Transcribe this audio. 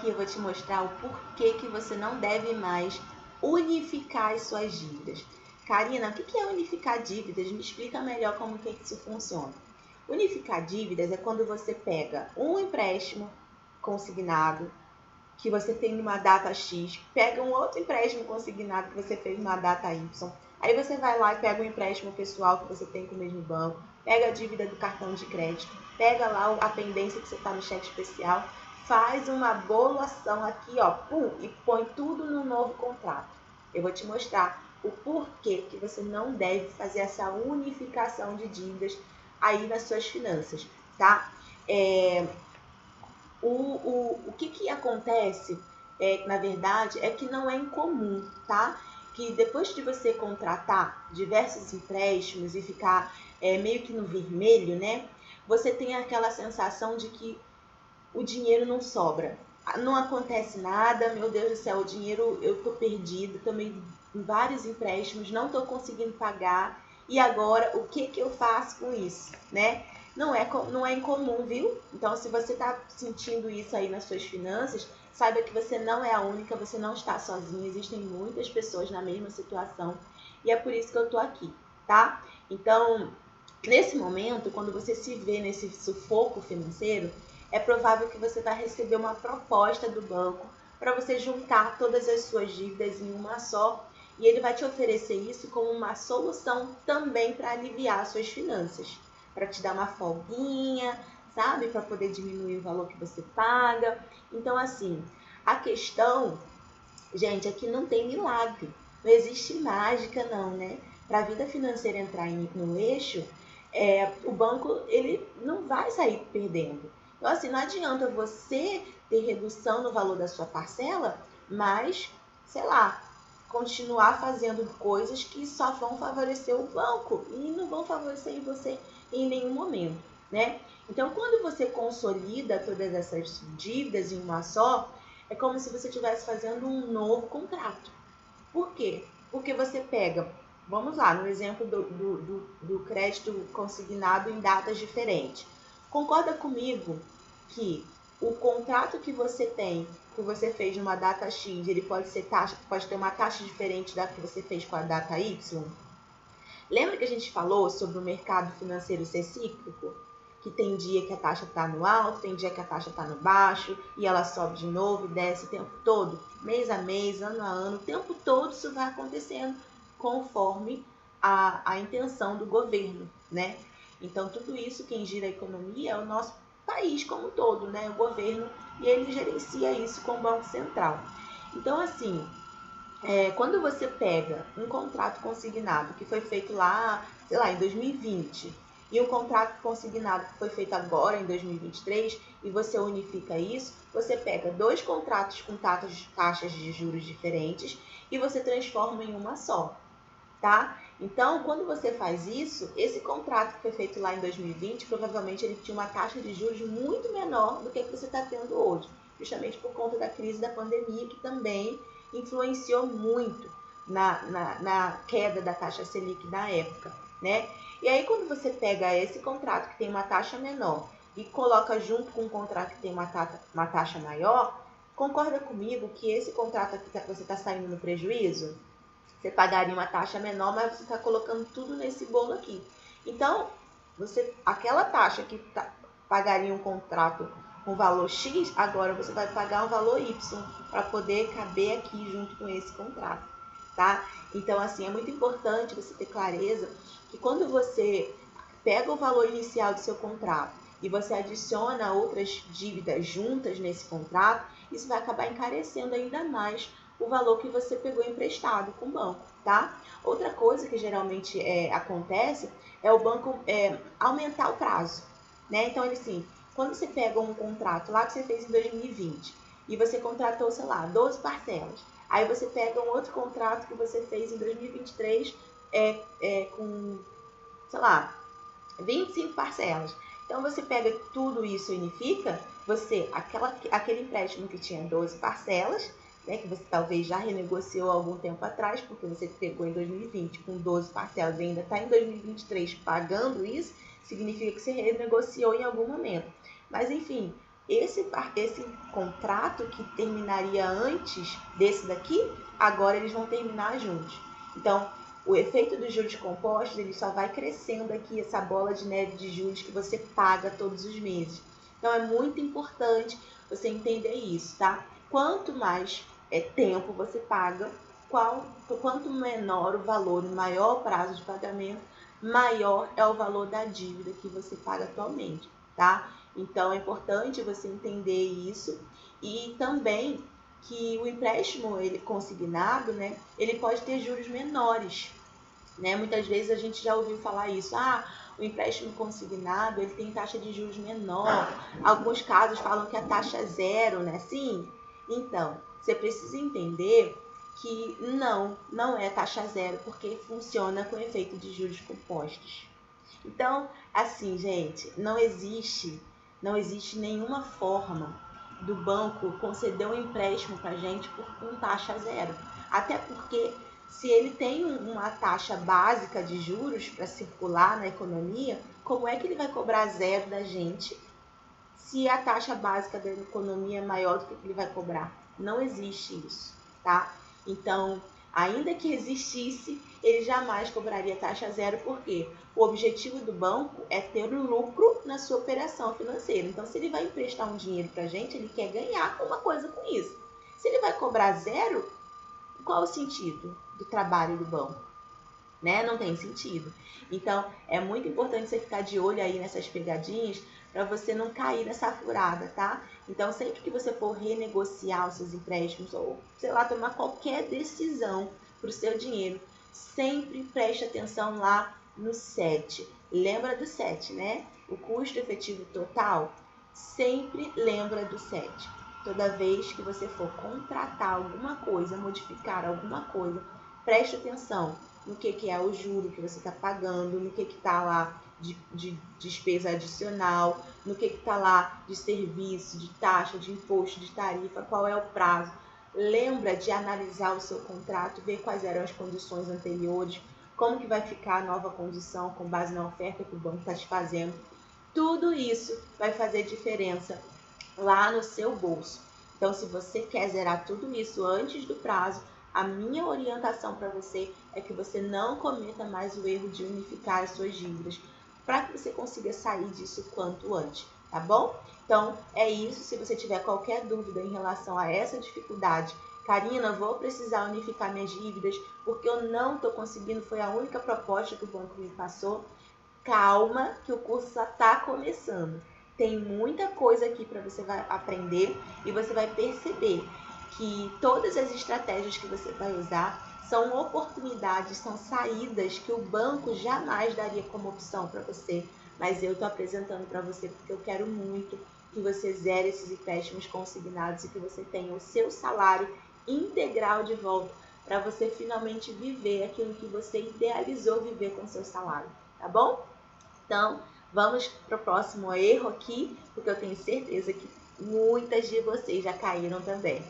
eu vou te mostrar o porquê que você não deve mais unificar as suas dívidas. Karina, o que é unificar dívidas? Me explica melhor como que isso funciona. Unificar dívidas é quando você pega um empréstimo consignado que você tem numa data X, pega um outro empréstimo consignado que você fez numa data Y, aí você vai lá e pega um empréstimo pessoal que você tem com o mesmo banco, pega a dívida do cartão de crédito, pega lá a pendência que você está no cheque especial, faz uma bolhação aqui, ó, pum, e põe tudo no novo contrato. Eu vou te mostrar o porquê que você não deve fazer essa unificação de dívidas aí nas suas finanças, tá? O que acontece, na verdade, é que não é incomum, tá? Que depois de você contratar diversos empréstimos e ficar meio que no vermelho, né? Você tem aquela sensação de que o dinheiro não sobra. Não acontece nada, meu Deus do céu, o dinheiro, eu tô perdido, tomei em vários empréstimos, não tô conseguindo pagar, e agora o que eu faço com isso, né? Não é incomum, viu? Então, se você tá sentindo isso aí nas suas finanças, saiba que você não é a única, você não está sozinha, existem muitas pessoas na mesma situação, e é por isso que eu tô aqui, tá? Então, nesse momento, quando você se vê nesse sufoco financeiro, é provável que você vai receber uma proposta do banco para você juntar todas as suas dívidas em uma só, e ele vai te oferecer isso como uma solução também para aliviar as suas finanças, para te dar uma folguinha, sabe? Para poder diminuir o valor que você paga. Então, assim, a questão, gente, é que não tem milagre, não existe mágica não, né? Para a vida financeira entrar no eixo, o banco ele não vai sair perdendo. Então, assim, não adianta você ter redução no valor da sua parcela, mas, sei lá, continuar fazendo coisas que só vão favorecer o banco e não vão favorecer você em nenhum momento, né? Então, quando você consolida todas essas dívidas em uma só, é como se você estivesse fazendo um novo contrato. Por quê? Porque você pega, vamos lá, no exemplo do crédito consignado em datas diferentes. Concorda comigo que o contrato que você tem, que você fez numa data X, ele pode ter uma taxa diferente da que você fez com a data Y? Lembra que a gente falou sobre o mercado financeiro ser cíclico? Que tem dia que a taxa está no alto, tem dia que a taxa está no baixo, e ela sobe de novo e desce o tempo todo, mês a mês, ano a ano, o tempo todo isso vai acontecendo conforme a intenção do governo, né? Então, tudo isso, quem gira a economia é o nosso país como um todo, né? O governo, e ele gerencia isso com o Banco Central. Então, assim, quando você pega um contrato consignado que foi feito lá, sei lá, em 2020, e um contrato consignado que foi feito agora, em 2023, e você unifica isso, você pega dois contratos com taxas de juros diferentes e você transforma em uma só, tá? Então, quando você faz isso, esse contrato que foi feito lá em 2020, provavelmente ele tinha uma taxa de juros muito menor do que você está tendo hoje, justamente por conta da crise da pandemia, que também influenciou muito na queda da taxa Selic na época, né? E aí, quando você pega esse contrato que tem uma taxa menor e coloca junto com um contrato que tem uma taxa maior, concorda comigo que esse contrato aqui que você está saindo no prejuízo? Você pagaria uma taxa menor, mas você está colocando tudo nesse bolo aqui. Então, aquela taxa que pagaria um contrato com valor X, agora você vai pagar um valor Y para poder caber aqui junto com esse contrato, tá? Então, assim, é muito importante você ter clareza que quando você pega o valor inicial do seu contrato e você adiciona outras dívidas juntas nesse contrato, isso vai acabar encarecendo ainda mais o valor que você pegou emprestado com o banco, tá? Outra coisa que geralmente acontece é o banco aumentar o prazo, né? Então, assim, quando você pega um contrato lá que você fez em 2020 e você contratou, sei lá, 12 parcelas, aí você pega um outro contrato que você fez em 2023 com, sei lá, 25 parcelas. Então, você pega tudo isso e unifica, aquele empréstimo que tinha 12 parcelas, né, que você talvez já renegociou há algum tempo atrás, porque você pegou em 2020 com 12 parcelas e ainda está em 2023 pagando isso, significa que você renegociou em algum momento. Mas, enfim, esse contrato que terminaria antes desse daqui, agora eles vão terminar juntos. Então, o efeito dos juros compostos, ele só vai crescendo aqui, essa bola de neve de juros que você paga todos os meses. Então, é muito importante você entender isso, tá? Quanto mais tempo você paga, quanto menor o valor, maior o prazo de pagamento, maior é o valor da dívida que você paga atualmente, tá? Então, é importante você entender isso e também que o empréstimo consignado, né, ele pode ter juros menores, né? Muitas vezes a gente já ouviu falar isso, o empréstimo consignado ele tem taxa de juros menor, alguns casos falam que a taxa é zero, né? Sim, então, você precisa entender que não é taxa zero, porque funciona com efeito de juros compostos. Então, assim, gente, não existe nenhuma forma do banco conceder um empréstimo para a gente com taxa zero. Até porque se ele tem uma taxa básica de juros para circular na economia, como é que ele vai cobrar zero da gente se a taxa básica da economia é maior do que ele vai cobrar? Não existe isso, tá? Então, ainda que existisse, ele jamais cobraria taxa zero, porque o objetivo do banco é ter um lucro na sua operação financeira. Então, se ele vai emprestar um dinheiro para a gente, ele quer ganhar alguma coisa com isso. Se ele vai cobrar zero, qual o sentido do trabalho do banco? Né? Não tem sentido. Então, é muito importante você ficar de olho aí nessas pegadinhas para você não cair nessa furada, tá? Então, sempre que você for renegociar os seus empréstimos ou, sei lá, tomar qualquer decisão para o seu dinheiro, sempre preste atenção lá no 7. Lembra do 7, né? O custo efetivo total, sempre lembra do 7. Toda vez que você for contratar alguma coisa, modificar alguma coisa, preste atenção no que é o juro que você está pagando, no que está lá de despesa adicional, no que está lá de serviço, de taxa, de imposto, de tarifa, qual é o prazo. Lembra de analisar o seu contrato, ver quais eram as condições anteriores, como que vai ficar a nova condição com base na oferta que o banco está te fazendo. Tudo isso vai fazer diferença lá no seu bolso. Então, se você quer zerar tudo isso antes do prazo, a minha orientação para você é que você não cometa mais o erro de unificar as suas dívidas, para que você consiga sair disso quanto antes, tá bom? Então, é isso. Se você tiver qualquer dúvida em relação a essa dificuldade, Karina, vou precisar unificar minhas dívidas porque eu não estou conseguindo, foi a única proposta que o banco me passou. Calma, que o curso só está começando. Tem muita coisa aqui para você vai aprender e você vai perceber que todas as estratégias que você vai usar são oportunidades, são saídas que o banco jamais daria como opção para você. Mas eu estou apresentando para você porque eu quero muito que você zere esses empréstimos consignados e que você tenha o seu salário integral de volta para você finalmente viver aquilo que você idealizou viver com o seu salário, tá bom? Então, vamos para o próximo erro aqui, porque eu tenho certeza que muitas de vocês já caíram também.